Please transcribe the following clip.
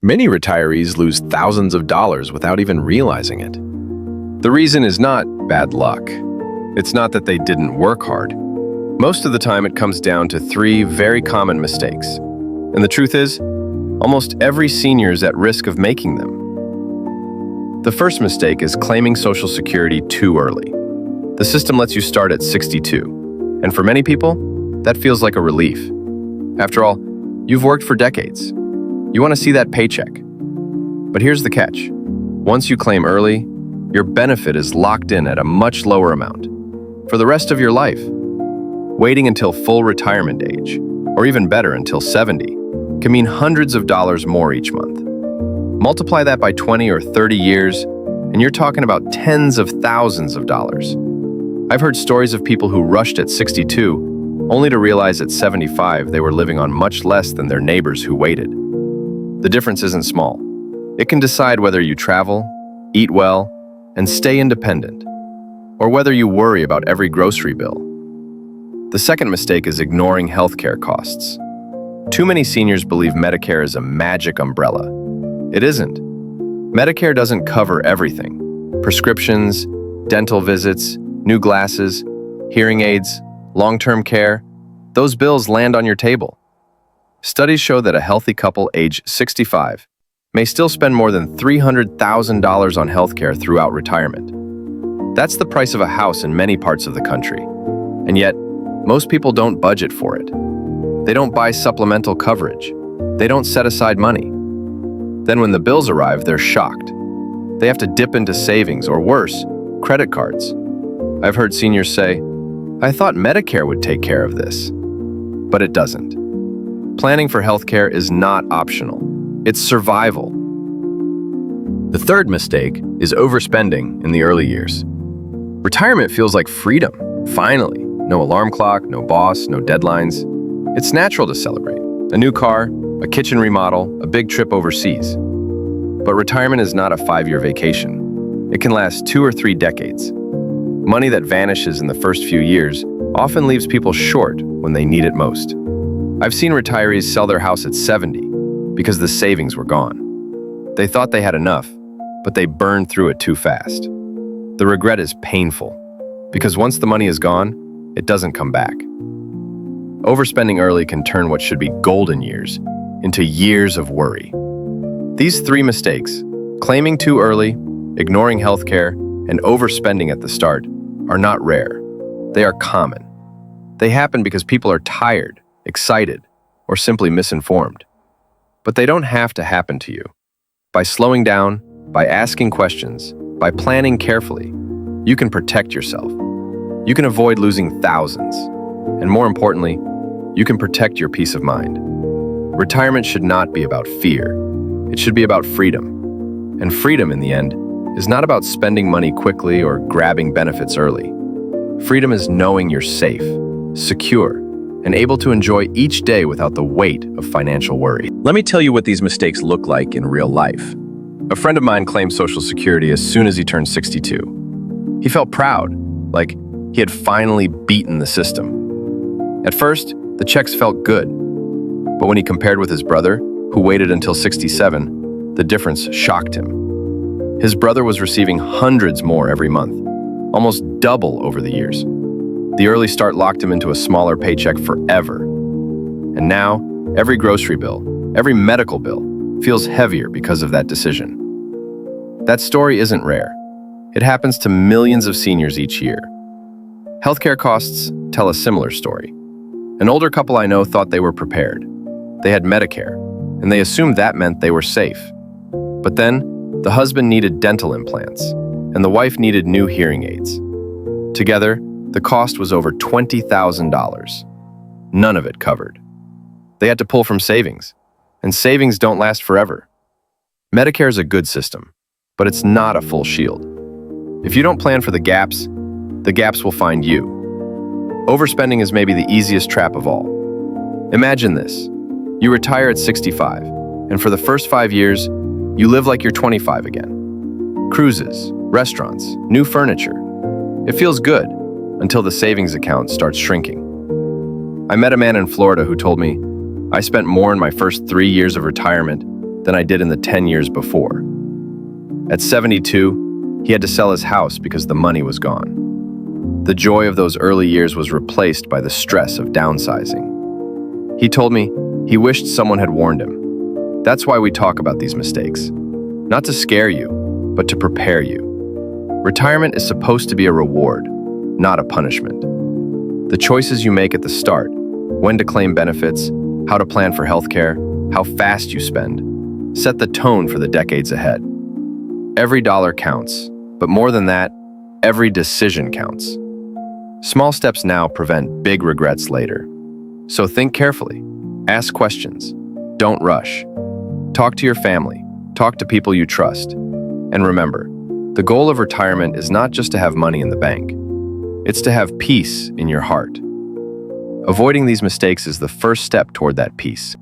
Many retirees lose thousands of dollars without even realizing it. The reason is not bad luck. It's not that they didn't work hard. Most of the time it comes down to three very common mistakes. And the truth is, almost every senior is at risk of making them. The first mistake is claiming Social Security too early. The system lets you start at 62, and for many people, that feels like a relief. After all, you've worked for decades. You want to see that paycheck. But here's the catch. Once you claim early, your benefit is locked in at a much lower amount for the rest of your life. Waiting until full retirement age, or even better until 70, can mean hundreds of dollars more each month. Multiply that by 20 or 30 years, and you're talking about tens of thousands of dollars. I've heard stories of people who rushed at 62, only to realize at 75 they were living on much less than their neighbors who waited. The difference isn't small. It can decide whether you travel, eat well, and stay independent, or whether you worry about every grocery bill. The second mistake is ignoring healthcare costs. Too many seniors believe Medicare is a magic umbrella. It isn't. Medicare doesn't cover everything. Prescriptions, dental visits, new glasses, hearing aids, long-term care, those bills land on your table. Studies show that a healthy couple age 65 may still spend more than $300,000 on healthcare throughout retirement. That's the price of a house in many parts of the country. And yet, most people don't budget for it. They don't buy supplemental coverage. They don't set aside money. Then when the bills arrive, they're shocked. They have to dip into savings, or worse, credit cards. I've heard seniors say, "I thought Medicare would take care of this." But it doesn't. Planning for healthcare is not optional. It's survival. The third mistake is overspending in the early years. Retirement feels like freedom, finally. No alarm clock, no boss, no deadlines. It's natural to celebrate. A new car, a kitchen remodel, a big trip overseas. But retirement is not a 5-year vacation. It can last 2 or 3 decades. Money that vanishes in the first few years often leaves people short when they need it most. I've seen retirees sell their house at 70 because the savings were gone. They thought they had enough, but they burned through it too fast. The regret is painful, because once the money is gone, it doesn't come back. Overspending early can turn what should be golden years into years of worry. These 3 mistakes, claiming too early, ignoring healthcare, and overspending at the start, are not rare. They are common. They happen because people are tired, excited, or simply misinformed. But they don't have to happen to you. By slowing down, by asking questions, by planning carefully, you can protect yourself. You can avoid losing thousands. And more importantly, you can protect your peace of mind. Retirement should not be about fear. It should be about freedom. And freedom, in the end, is not about spending money quickly or grabbing benefits early. Freedom is knowing you're safe, secure, and able to enjoy each day without the weight of financial worry. Let me tell you what these mistakes look like in real life. A friend of mine claimed Social Security as soon as he turned 62. He felt proud, like he had finally beaten the system. At first, the checks felt good. But when he compared with his brother, who waited until 67, the difference shocked him. His brother was receiving hundreds more every month, almost double over the years. The early start locked him into a smaller paycheck forever. And now, every grocery bill, every medical bill, feels heavier because of that decision. That story isn't rare. It happens to millions of seniors each year. Healthcare costs tell a similar story. An older couple I know thought they were prepared. They had Medicare, and they assumed that meant they were safe. But then, the husband needed dental implants, and the wife needed new hearing aids. Together, the cost was over $20,000. None of it covered. They had to pull from savings, and savings don't last forever. Medicare is a good system, but it's not a full shield. If you don't plan for the gaps will find you. Overspending is maybe the easiest trap of all. Imagine this. You retire at 65, and for the first 5 years, you live like you're 25 again. Cruises, restaurants, new furniture. It feels good until the savings account starts shrinking. I met a man in Florida who told me, "I spent more in my first 3 years of retirement than I did in the 10 years before. At 72, he had to sell his house because the money was gone. The joy of those early years was replaced by the stress of downsizing. He told me he wished someone had warned him. That's why we talk about these mistakes. Not to scare you, but to prepare you. Retirement is supposed to be a reward, not a punishment. The choices you make at the start, when to claim benefits, how to plan for healthcare, how fast you spend, set the tone for the decades ahead. Every dollar counts, but more than that, every decision counts. Small steps now prevent big regrets later. So think carefully. Ask questions. Don't rush. Talk to your family. Talk to people you trust. And remember, the goal of retirement is not just to have money in the bank. It's to have peace in your heart. Avoiding these mistakes is the first step toward that peace.